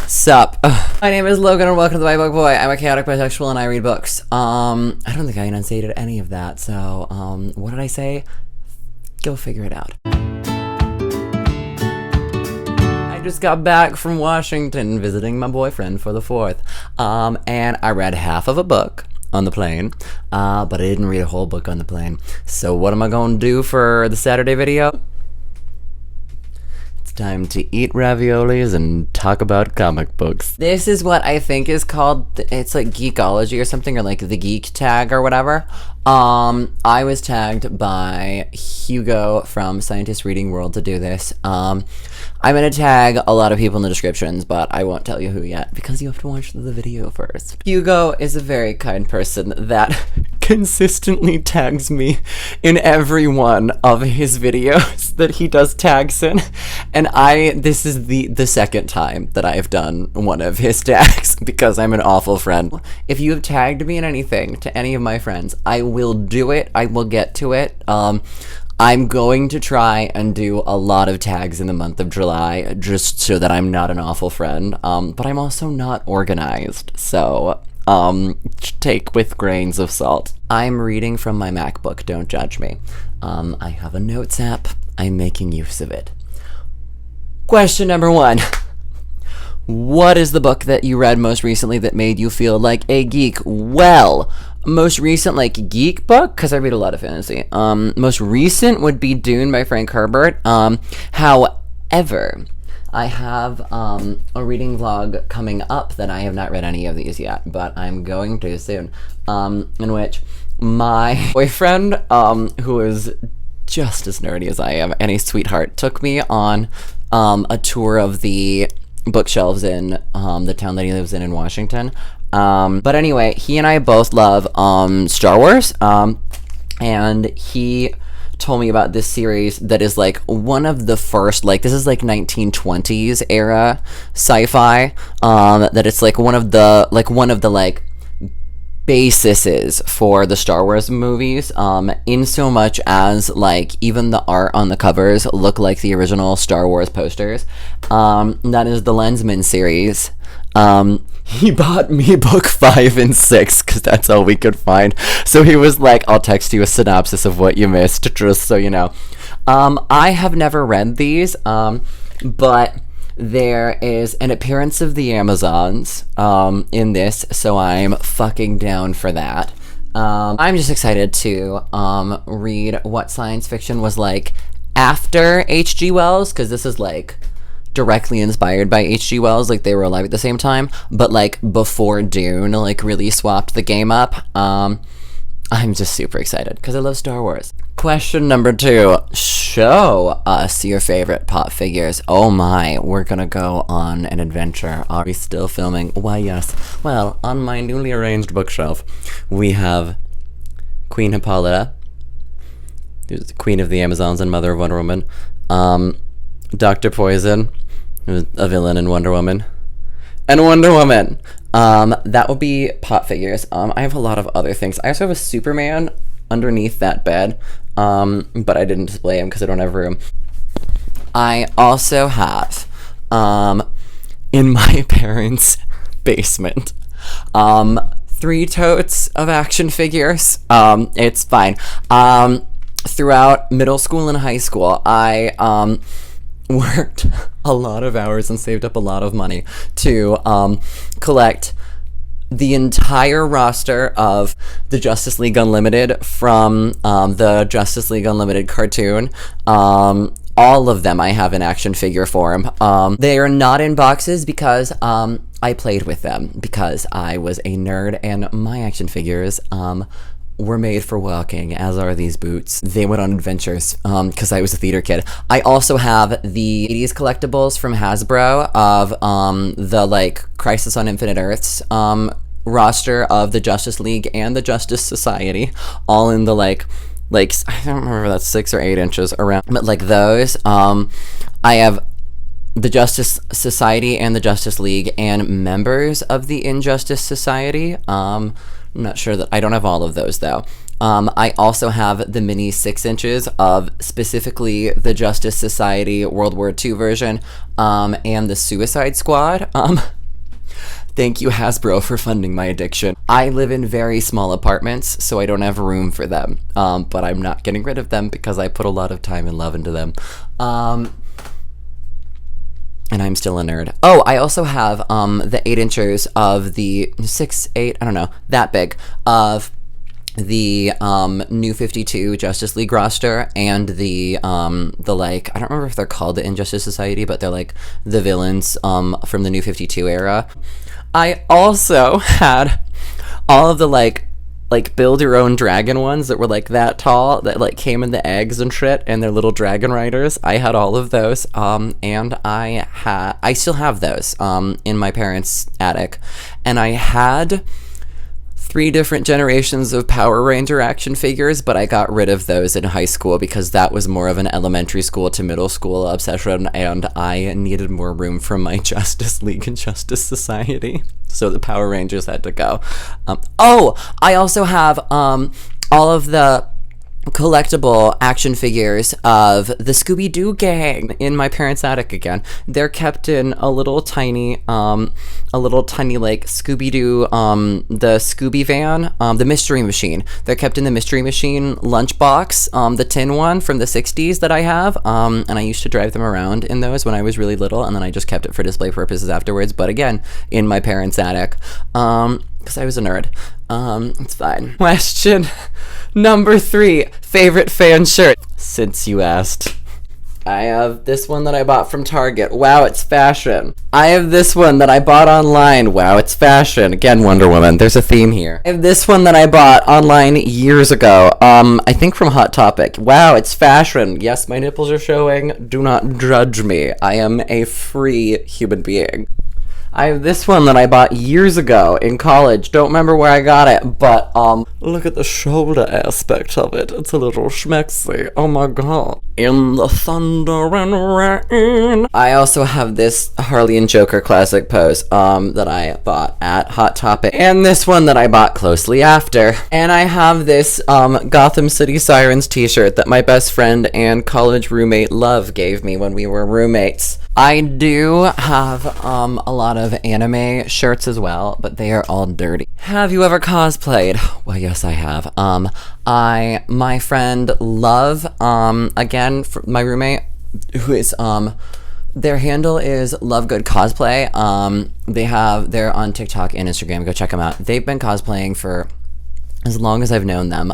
Sup? My name is Logan and welcome to the My Book Boy. I'm a chaotic bisexual and I read books. I don't think I enunciated any of that, so, what did I say? Go figure it out. I just got back from Washington visiting my boyfriend for the 4th, and I read half of a book on the plane, but I didn't read a whole book on the plane. So what am I gonna do for the Saturday video? Time to eat raviolis and talk about comic books. This is what I think is called, it's like Geekology or something, or like the Geek Tag or whatever. I was tagged by Hugo from Scientist Reading World to do this. I'm gonna tag a lot of people in the descriptions, but I won't tell you who yet because you have to watch the video first. Hugo is a very kind person that consistently tags me in every one of his videos that he does tags in, and this is the second time that I've done one of his tags because I'm an awful friend. If you have tagged me in anything to any of my friends, I will do it. I will get to it. I'm going to try and do a lot of tags in the month of July just so that I'm not an awful friend, but I'm also not organized, so take with grains of salt. I'm reading from my MacBook, don't judge me. I have a notes app, I'm making use of it. Question number 1. What is the book that you read most recently that made you feel like a geek? Well, most recent like geek book, because I read a lot of fantasy. Most recent would be Dune by Frank Herbert. However, I have a reading vlog coming up that I have not read any of these yet, but I'm going to soon, in which my boyfriend, who is just as nerdy as I am, and a sweetheart, took me on a tour of the bookshelves in the town that he lives in Washington. But anyway, he and I both love Star Wars, and he told me about this series that is like one of the first, like this is like 1920s era sci-fi, that it's like one of the bases for the Star Wars movies, in so much as like even the art on the covers look like the original Star Wars posters. That is the Lensman series. He bought me book 5 and 6 because that's all we could find. So he was like, I'll text you a synopsis of what you missed, just so you know. I have never read these, but there is an appearance of the Amazons in this, so I'm fucking down for that. I'm just excited to read what science fiction was like after H.G. Wells, because this is like directly inspired by H.G. Wells, like they were alive at the same time, but like before Dune like really swapped the game up. I'm just super excited because I love Star Wars. Question number 2. Show us your favorite pop figures. Oh my, we're gonna go on an adventure. Are we still filming? Why, yes. Well, on my newly arranged bookshelf, we have Queen Hippolyta, who's the Queen of the Amazons and Mother of Wonder Woman. Dr. Poison, who's a villain in Wonder Woman. And Wonder Woman. That would be pop figures. I have a lot of other things. I also have a Superman underneath that bed, but I didn't display him because I don't have room. I also have, in my parents' basement, 3 totes of action figures. It's fine. Throughout middle school and high school, I worked a lot of hours and saved up a lot of money to collect the entire roster of the Justice League Unlimited from the Justice League Unlimited cartoon. All of them I have in action figure form. They are not in boxes because I played with them because I was a nerd and my action figures were made for walking, as are these boots. They went on adventures because I was a theater kid. I also have the 80s collectibles from Hasbro of the like Crisis on Infinite Earths roster of the Justice League and the Justice Society, all in the like I don't remember if that's 6 or 8 inches around, but like those. I have the Justice Society and the Justice League and members of the Injustice Society. I'm not sure that I don't have all of those though. I also have the mini 6 inches of specifically the Justice Society World War II version, and the Suicide Squad. Thank you, Hasbro, for funding my addiction. I live in very small apartments, so I don't have room for them, but I'm not getting rid of them because I put a lot of time and love into them. And I'm still a nerd. Oh, I also have the 8 inches of the 6, 8, I don't know, that big, of the New 52 Justice League roster, and the like, I don't remember if they're called the Injustice Society, but they're like the villains from the New 52 era. I also had all of the like build your own dragon ones that were like that tall, that like came in the eggs and shit, and they're little dragon riders. I had all of those, and I still have those in my parents' attic, and I had 3 different generations of Power Ranger action figures, but I got rid of those in high school because that was more of an elementary school to middle school obsession, and I needed more room for my Justice League and Justice Society, so the Power Rangers had to go. I also have all of the collectible action figures of the Scooby-Doo gang in my parents' attic again. They're kept in a little tiny like Scooby-Doo, the Scooby van, the Mystery Machine. They're kept in the Mystery Machine lunchbox, the tin one from the 60s that I have, and I used to drive them around in those when I was really little, and then I just kept it for display purposes afterwards, but again, in my parents' attic. Because I was a nerd. It's fine. Question number 3. Favorite fan shirt? Since you asked. I have this one that I bought from Target. Wow, it's fashion. I have this one that I bought online. Wow, it's fashion. Again, Wonder Woman. There's a theme here. I have this one that I bought online years ago. I think from Hot Topic. Wow, it's fashion. Yes, my nipples are showing. Do not judge me. I am a free human being. I have this one that I bought years ago in college. Don't remember where I got it, but look at the shoulder aspect of it. It's a little schmexy. Oh my god. In the thunder and rain. I also have this Harley and Joker classic pose that I bought at Hot Topic, and this one that I bought closely after. And I have this Gotham City Sirens t-shirt that my best friend and college roommate Love gave me when we were roommates. I do have a lot of anime shirts as well, but they are all dirty. Have you ever cosplayed? Well, yes, I have. My friend Love, again, my roommate, who is their handle is Love Good Cosplay. They're on TikTok and Instagram. Go check them out. They've been cosplaying for as long as I've known them.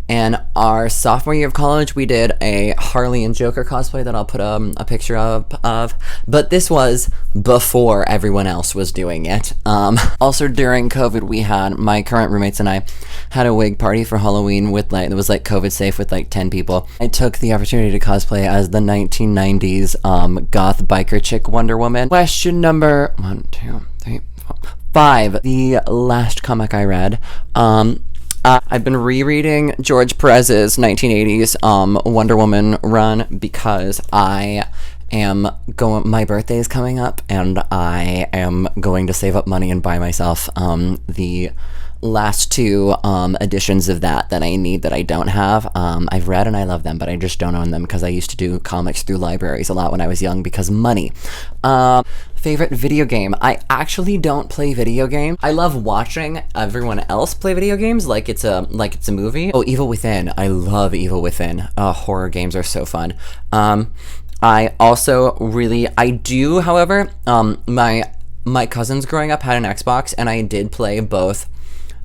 And our sophomore year of college, we did a Harley and Joker cosplay that I'll put a picture of. But this was before everyone else was doing it. Also, during COVID, we had, my current roommates and I had a wig party for Halloween with it was like COVID safe with like 10 people. I took the opportunity to cosplay as the 1990s goth biker chick Wonder Woman. Question number 1, 2, 3, 4, 5. The last comic I read. I've been rereading George Perez's 1980s Wonder Woman run because my birthday is coming up, and I am going to save up money and buy myself the last 2 editions of that I need that I don't have. I've read and I love them, but I just don't own them because I used to do comics through libraries a lot when I was young because money. Favorite video game? I actually don't play video games. I love watching everyone else play video games like it's a movie. Oh, Evil Within. I love Evil Within. Horror games are so fun. I do, however, my cousins growing up had an Xbox, and I did play both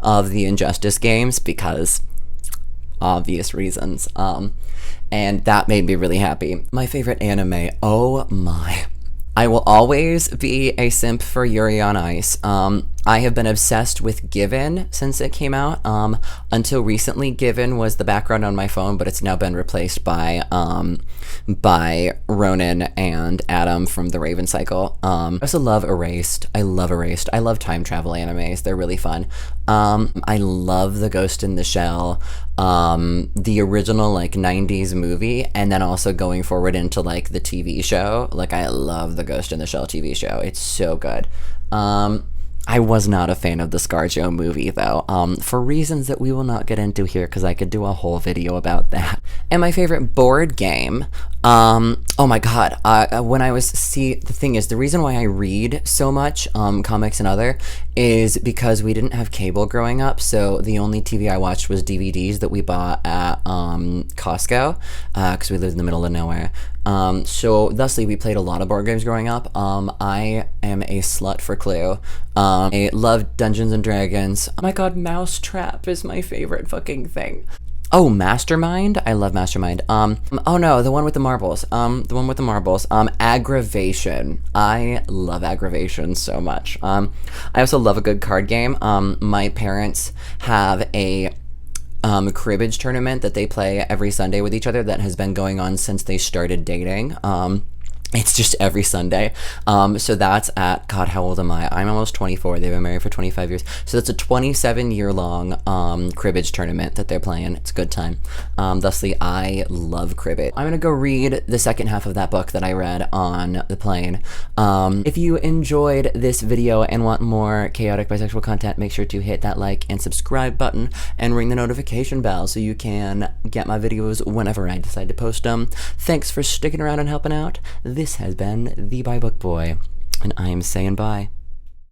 of the Injustice games because obvious reasons. And that made me really happy. My favorite anime. Oh my. I will always be a simp for Yuri on Ice. I have been obsessed with Given since it came out. Until recently, Given was the background on my phone, but it's now been replaced by Ronan and Adam from the Raven Cycle. I also love Erased. I love Erased. I love time travel animes. They're really fun. I love The Ghost in the Shell, the original like 90s movie, and then also going forward into like the TV show. Like, I love the Ghost in the Shell TV show. It's so good. I was not a fan of the ScarJo movie, though, for reasons that we will not get into here, because I could do a whole video about that. And my favorite board game, oh my god, when I was, the thing is, the reason why I read so much, comics and other, is because we didn't have cable growing up, so the only TV I watched was DVDs that we bought at, Costco, because we lived in the middle of nowhere. So thusly we played a lot of board games growing up. I am a slut for Clue. I love Dungeons and Dragons. Oh my god, Mousetrap is my favorite fucking thing. Oh, Mastermind? I love Mastermind. Oh no, the one with the marbles. Aggravation. I love Aggravation so much. I also love a good card game. My parents have a cribbage tournament that they play every Sunday with each other that has been going on since they started dating. It's just every Sunday. So that's at, God, how old am I? I'm almost 24. They've been married for 25 years. So that's a 27-year-long cribbage tournament that they're playing. It's a good time. Thusly, I love cribbage. I'm gonna go read the second half of that book that I read on the plane. If you enjoyed this video and want more chaotic bisexual content, make sure to hit that like and subscribe button and ring the notification bell so you can get my videos whenever I decide to post them. Thanks for sticking around and helping out. This has been the Bi Book Boy, and I am saying bye.